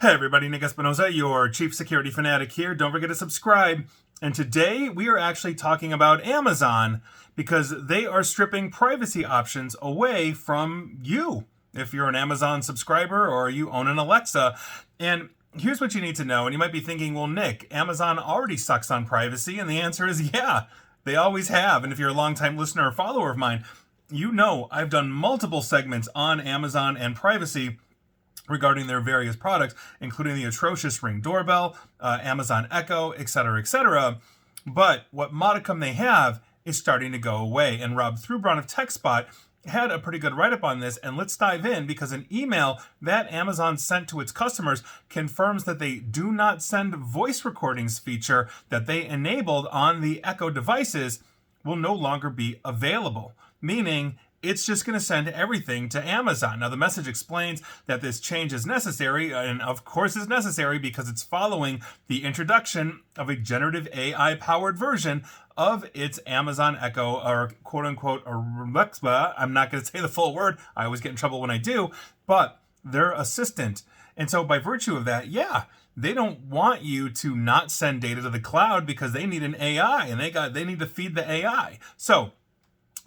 Hey everybody, Nick Espinosa, your chief security fanatic here. Don't forget to subscribe. And today we are actually talking about Amazon because they are stripping privacy options away from you if you're an Amazon subscriber or you own an Alexa. And here's what you need to know. And you might be thinking, well, Nick, Amazon already sucks on privacy. And the answer is yeah, they always have. And if you're a longtime listener or follower of mine, you know I've done multiple segments on Amazon and privacy regarding their various products, including the atrocious Ring doorbell, Amazon Echo, etc., etc. But what modicum they have is starting to go away. And Rob Throughbron of TechSpot had a pretty good write-up on this, and let's dive in because an email that Amazon sent to its customers confirms that they do not send voice recordings feature that they enabled on the Echo devices will no longer be available, meaning it's just going to send everything to Amazon. Now, the message explains that this change is necessary, and of course it's necessary because it's following the introduction of a generative AI-powered version of its Amazon Echo, or quote-unquote Alexa. I'm not going to say the full word. I always get in trouble when I do, but their assistant. And so by virtue of that, yeah, they don't want you to not send data to the cloud because they need an AI, and they need to feed the AI. So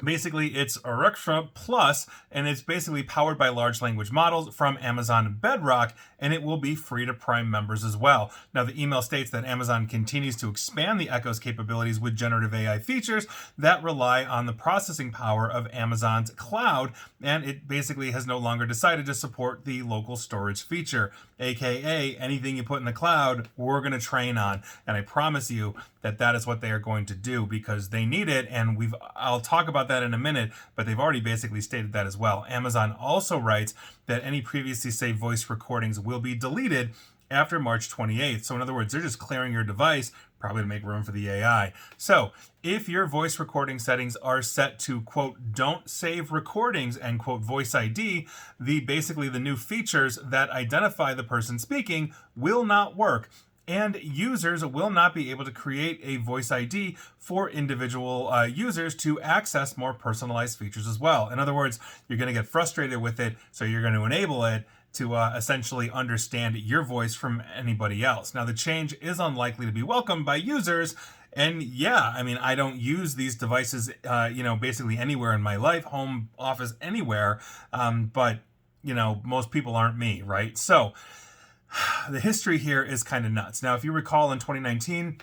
basically, it's Alexa Plus, and it's basically powered by large language models from Amazon Bedrock, and it will be free to Prime members as well. Now, the email states that Amazon continues to expand the Echo's capabilities with generative AI features that rely on the processing power of Amazon's cloud, and it basically has no longer decided to support the local storage feature, aka anything you put in the cloud, we're going to train on. And I promise you that that is what they are going to do because they need it, and I'll talk about that in a minute, but they've already basically stated that as well. Amazon also writes that any previously saved voice recordings will be deleted after March 28th. So in other words, they're just clearing your device, probably to make room for the AI. So if your voice recording settings are set to, quote, don't save recordings, and quote, voice ID, basically the new features that identify the person speaking will not work. And users will not be able to create a voice ID for individual users to access more personalized features as well. In other words, you're going to get frustrated with it, so you're going to enable it to essentially understand your voice from anybody else. Now, the change is unlikely to be welcomed by users. And yeah, I mean, I don't use these devices, basically anywhere in my life, home, office, anywhere. But, most people aren't me, right? So the history here is kind of nuts. Now, if you recall in 2019,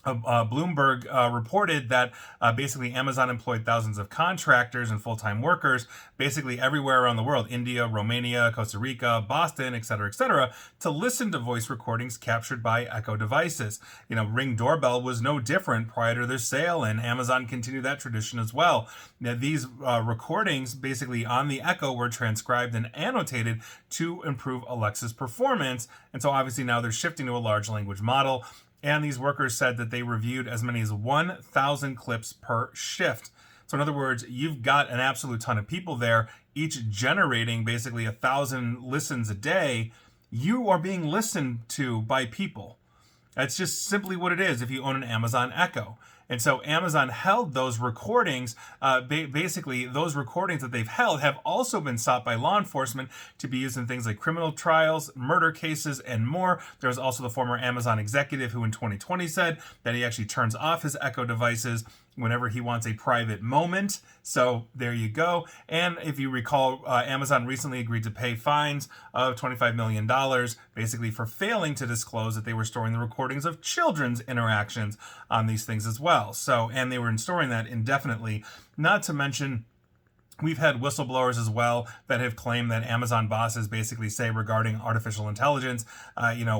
Bloomberg reported that basically Amazon employed thousands of contractors and full-time workers basically everywhere around the world, India, Romania, Costa Rica, Boston, etc., to listen to voice recordings captured by Echo devices. Ring doorbell was no different prior to their sale, and Amazon continued that tradition as well. Now, these recordings basically on the Echo were transcribed and annotated to improve Alexa's performance, and so obviously now they're shifting to a large language model. And these workers said that they reviewed as many as 1,000 clips per shift. So in other words, you've got an absolute ton of people there, each generating basically 1,000 listens a day. You are being listened to by people. That's just simply what it is if you own an Amazon Echo. And so Amazon held those recordings. Basically, those recordings that they've held have also been sought by law enforcement to be used in things like criminal trials, murder cases, and more. There's also the former Amazon executive who in 2020 said that he actually turns off his Echo devices whenever he wants a private moment. So there you go. And if you recall, Amazon recently agreed to pay fines of $25 million, basically for failing to disclose that they were storing the recordings of children's interactions on these things as well. So, and they were storing that indefinitely, not to mention we've had whistleblowers as well that have claimed that Amazon bosses basically say regarding artificial intelligence,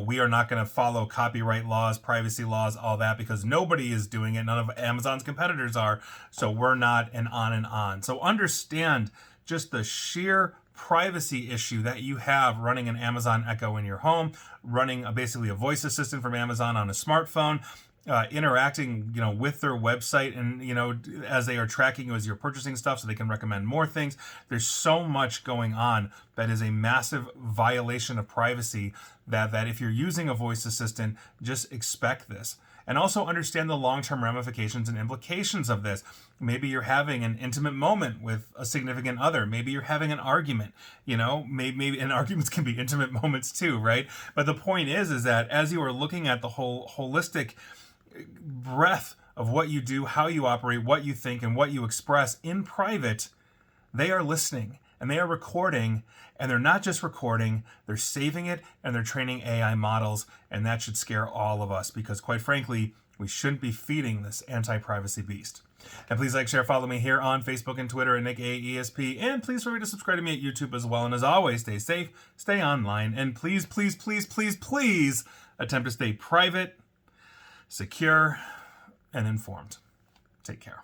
we are not going to follow copyright laws, privacy laws, all that, because nobody is doing it. None of Amazon's competitors are. So we're not, and on and on. So understand just the sheer privacy issue that you have running an Amazon Echo in your home, running basically a voice assistant from Amazon on a smartphone. Interacting, with their website and, as they are tracking you as you're purchasing stuff so they can recommend more things. There's so much going on that is a massive violation of privacy that if you're using a voice assistant, just expect this. and also understand the long-term ramifications and implications of this. Maybe you're having an intimate moment with a significant other. Maybe you're having an argument, maybe and arguments can be intimate moments too, right? But the point is that as you are looking at the whole holistic breadth of what you do, how you operate, what you think, and what you express in private, they are listening and they are recording, and they're not just recording, they're saving it and they're training AI models, and that should scare all of us because, quite frankly, we shouldn't be feeding this anti-privacy beast. And please like, share, follow me here on Facebook and Twitter at NickAESP, and please feel free to subscribe to me at YouTube as well. And as always, stay safe, stay online, and please, please, please, please, please attempt to stay private, secure, and informed. Take care.